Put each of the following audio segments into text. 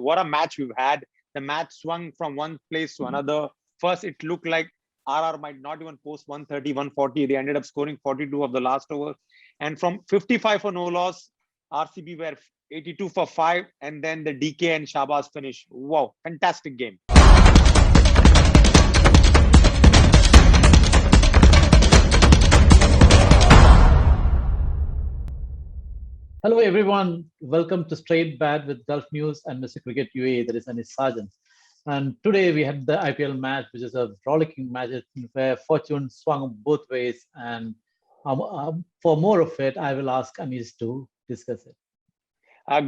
What a match we've had. The match swung from one place to another. First, it looked like RR might not even post 130, 140. They ended up scoring 42 of the last over. And from 55 for no loss, RCB were 82 for 5. And then the DK and Shahbaz finish. Wow, fantastic game. Hello, everyone. Welcome to Straight Bat with Gulf News and Mr. Cricket UAE. That is Anis Sargent. And today we had the IPL match, which is a rollicking match where fortune swung both ways. And for more of it, I will ask Anis to discuss it.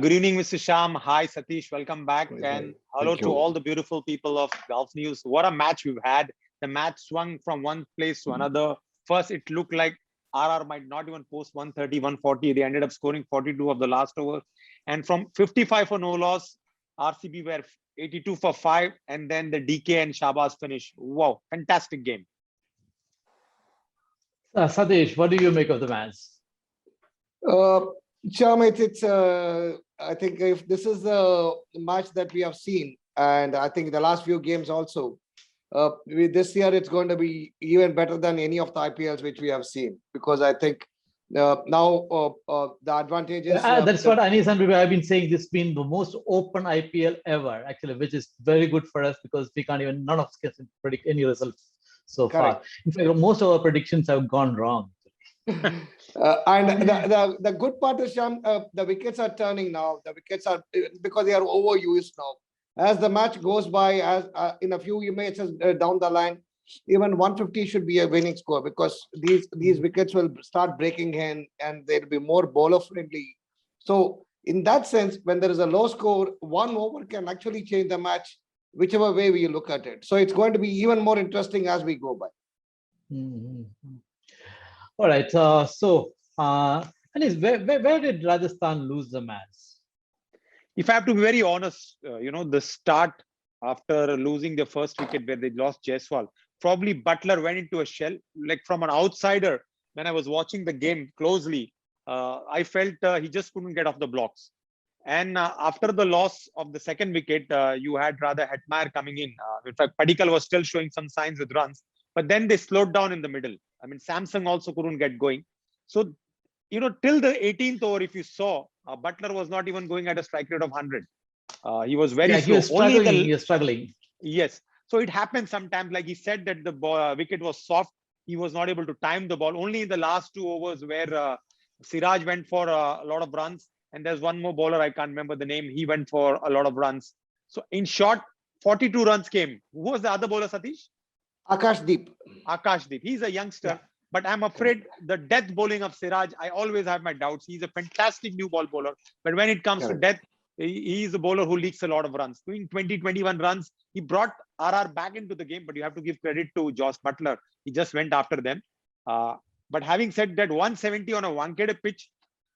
Good evening, Mr. Sham. Hi, Satish. Welcome back. And hello to all the beautiful people of Gulf News. What a match we've had. The match swung from one place to another. First, it looked like RR might not even post 130, 140. They ended up scoring 42 of the last over. And from 55 for no loss, RCB were 82 for 5. And then the DK and Shahbaz finish. Wow, fantastic game. Satish, what do you make of the match? Cham, I think if this is the match that we have seen, and I think the last few games also, this year it's going to be even better than any of the IPLs which we have seen, because I think now the advantages. That's what Anis and I have been saying. This has been the most open IPL ever, actually, which is very good for us because we can't even, none of us can predict any results so far. In fact, most of our predictions have gone wrong. And the good part is, Sham, the wickets are turning now. The wickets are, because they are overused now. As the match goes by, as in a few matches down the line, even 150 should be a winning score, because these wickets will start breaking in and they'll be more bowler friendly. So in that sense, when there is a low score, one over can actually change the match, whichever way we look at it. So it's going to be even more interesting as we go by. All right. Anis, where did Rajasthan lose the match? If I have to be very honest, the start after losing the first wicket where they lost Jaiswal, probably Butler went into a shell. Like from an outsider, when I was watching the game closely, I felt he just couldn't get off the blocks. And after the loss of the second wicket, you had rather Hetmyer coming in. In fact, Padikkal was still showing some signs with runs, but then they slowed down in the middle. I mean, Samsung also couldn't get going. So, till the 18th over, if you saw, Butler was not even going at a strike rate of 100. He was very slow. He was struggling. Yes. So it happened sometimes, like he said that the wicket was soft. He was not able to time the ball. Only in the last 2 overs where Siraj went for a lot of runs. And there's one more bowler, I can't remember the name. He went for a lot of runs. So in short, 42 runs came. Who was the other bowler, Satish? Akashdeep. Akashdeep. He's a youngster. Yeah. But I'm afraid the death bowling of Siraj, I always have my doubts. He's a fantastic new ball bowler. But when it comes to death, he's a bowler who leaks a lot of runs. Doing 20, 21 runs, he brought RR back into the game. But you have to give credit to Josh Butler. He just went after them. But having said that, 170 on a wanted pitch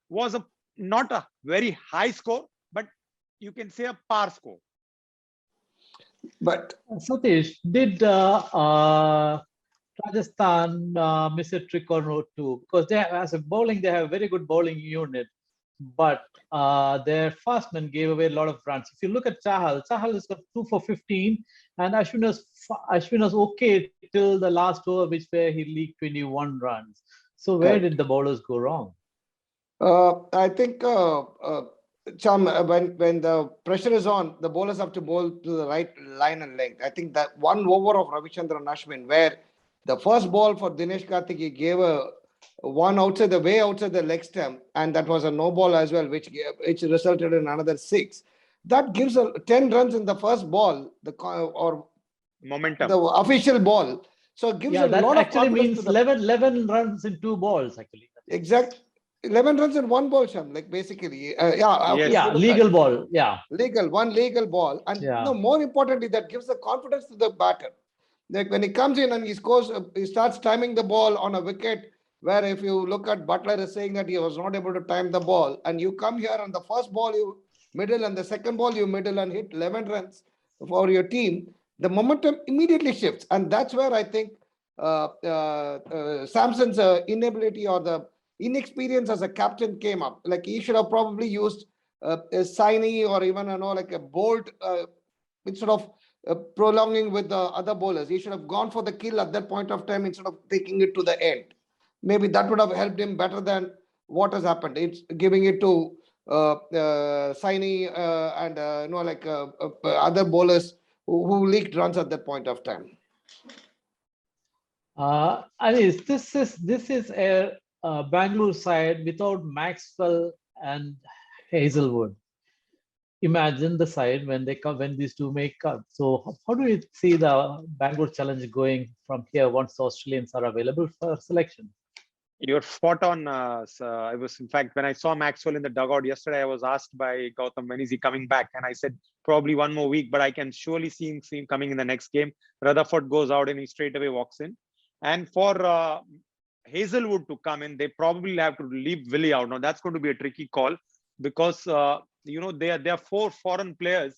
was not a very high score, but you can say a par score. But Satish, did Rajasthan miss a trick or no too? Because they have, as a bowling, they have a very good bowling unit, but their fastman gave away a lot of runs. If you look at Chahal has got 2 for 15, and Ashwin was okay till the last over, which where he leaked 21 runs. So where did the bowlers go wrong? I think, Cham, when the pressure is on, the bowlers have to bowl to the right line and length. I think that one over of Ravichandran Ashwin, where the first ball for Dinesh Karthik, he gave one outside the leg stump, and that was a no ball as well, which resulted in another 6. That gives 10 runs in the first ball, or momentum, the official ball. So it gives a lot of actually means 11 runs in 2 balls, actually. Exact. 11 runs in 1 ball, Sham, like basically. Legal ball. Yeah. One legal ball. And more importantly, that gives the confidence to the batter. Like when he comes in and he scores, he starts timing the ball on a wicket where, if you look at Butler is saying that he was not able to time the ball, and you come here on the first ball, you middle, and the second ball, you middle and hit 11 runs for your team, the momentum immediately shifts. And that's where I think Samson's inability or the inexperience as a captain came up. Like he should have probably used Saini or even like a bold instead of prolonging with the other bowlers. He should have gone for the kill at that point of time instead of taking it to the end. Maybe that would have helped him better than what has happened. It's giving it to Saini and like other bowlers who leaked runs at that point of time. Anis, this is a Bangalore side without Maxwell and Hazelwood. Imagine the side when they come, when these two make cut. So how do you see the Bangalore challenge going from here once the Australians are available for selection? You're spot on. I was, in fact, when I saw Maxwell in the dugout yesterday, I was asked by Gautam, when is he coming back? And I said, probably one more week, but I can surely see him coming in the next game. Rutherford goes out and he straight away walks in. And for Hazelwood to come in, they probably have to leave Willie out. Now, that's going to be a tricky call because, there are 4 foreign players.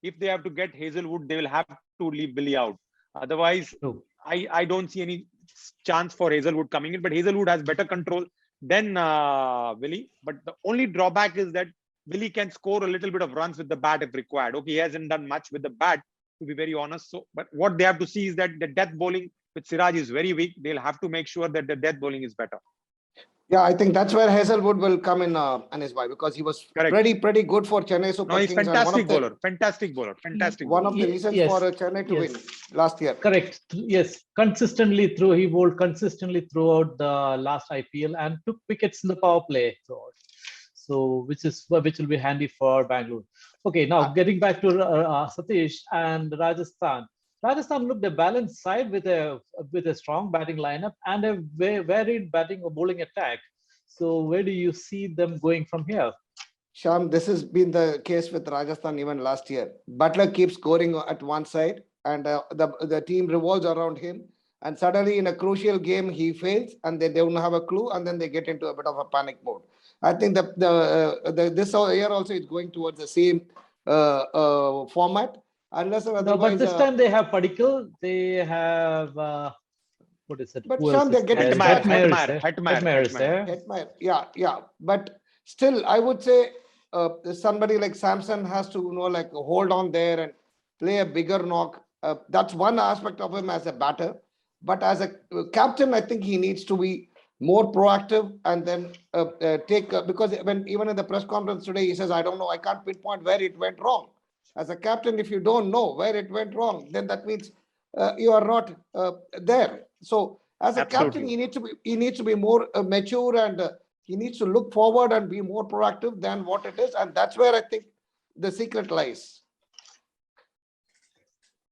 If they have to get Hazelwood, they will have to leave Willie out. Otherwise, I don't see any chance for Hazelwood coming in, but Hazelwood has better control than Willie. But the only drawback is that Willie can score a little bit of runs with the bat if required. Okay, he hasn't done much with the bat, to be very honest. So, but what they have to see is that the death bowling with Siraj is very weak. They'll have to make sure that the death bowling is better. Yeah, I think that's where Hazelwood will come in, Anis bhai, because he was pretty good for Chennai Super No, he's Kings. fantastic bowler. One of the reasons for Chennai to win last year. Correct. Yes, consistently he bowled consistently throughout the last IPL and took wickets in the power play throughout. So which will be handy for Bangalore. Okay, now getting back to Satish and Rajasthan. Rajasthan looked a balanced side with a strong batting lineup and a varied batting or bowling attack. So where do you see them going from here? Sham, this has been the case with Rajasthan even last year. Butler keeps scoring at one side and the team revolves around him. And suddenly in a crucial game, he fails and they don't have a clue and then they get into a bit of a panic mode. I think this year also is going towards the same format. Unless or otherwise, no, but this time they have Padikkal, they have what is it? But Sham, they're getting Hetmyer. Yeah. But still, I would say somebody like Samson has to like hold on there and play a bigger knock. That's one aspect of him as a batter. But as a captain, I think he needs to be more proactive and then take because even in the press conference today, he says, I don't know, I can't pinpoint where it went wrong. As a captain, if you don't know where it went wrong, then that means you are not there. So as a captain, he needs to be more mature and he needs to look forward and be more proactive than what it is. And that's where I think the secret lies.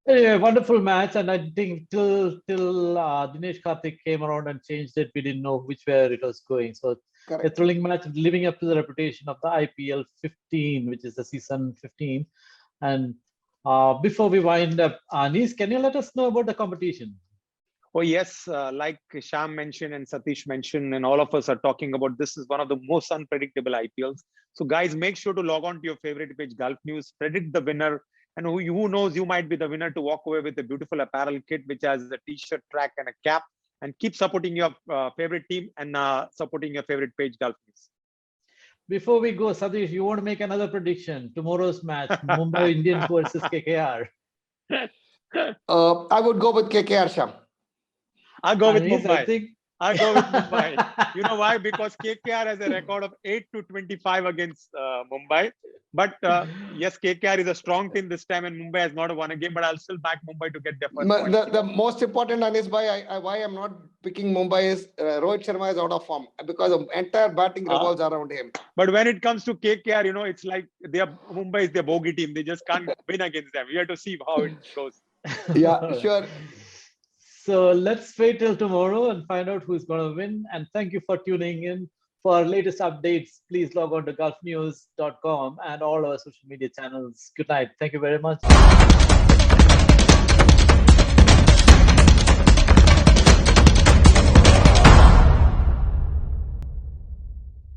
Anyway, wonderful match, and I think till Dinesh Karthik came around and changed it, we didn't know which way it was going. So a thrilling match, living up to the reputation of the IPL 15, which is the season 15. And before we wind up, Anis, can you let us know about the competition? Oh, yes. Like Sham mentioned and Satish mentioned, and all of us are talking about, this is one of the most unpredictable IPLs. So guys, make sure to log on to your favorite page, Gulf News, predict the winner. And who knows, you might be the winner to walk away with a beautiful apparel kit, which has a t-shirt, track, and a cap. And keep supporting your favorite team and supporting your favorite page, Gulf News. Before we go, Satish, you want to make another prediction? Tomorrow's match, Mumbai Indians versus KKR. I would go with KKR, Sham. I'll go with Mumbai. I'll go with Mumbai. You know why? Because KKR has a record of 8-25 against Mumbai. But yes, KKR is a strong team this time and Mumbai has not won a game, but I'll still back Mumbai to get their first point. The most important, Anis bhai, why I'm not picking Mumbai is Rohit Sharma is out of form because the entire batting revolves around him. But when it comes to KKR, it's like Mumbai is their bogey team. They just can't win against them. We have to see how it goes. Yeah, sure. So let's wait till tomorrow and find out who's going to win. And thank you for tuning in. For our latest updates, please log on to gulfnews.com and all our social media channels. Good night. Thank you very much.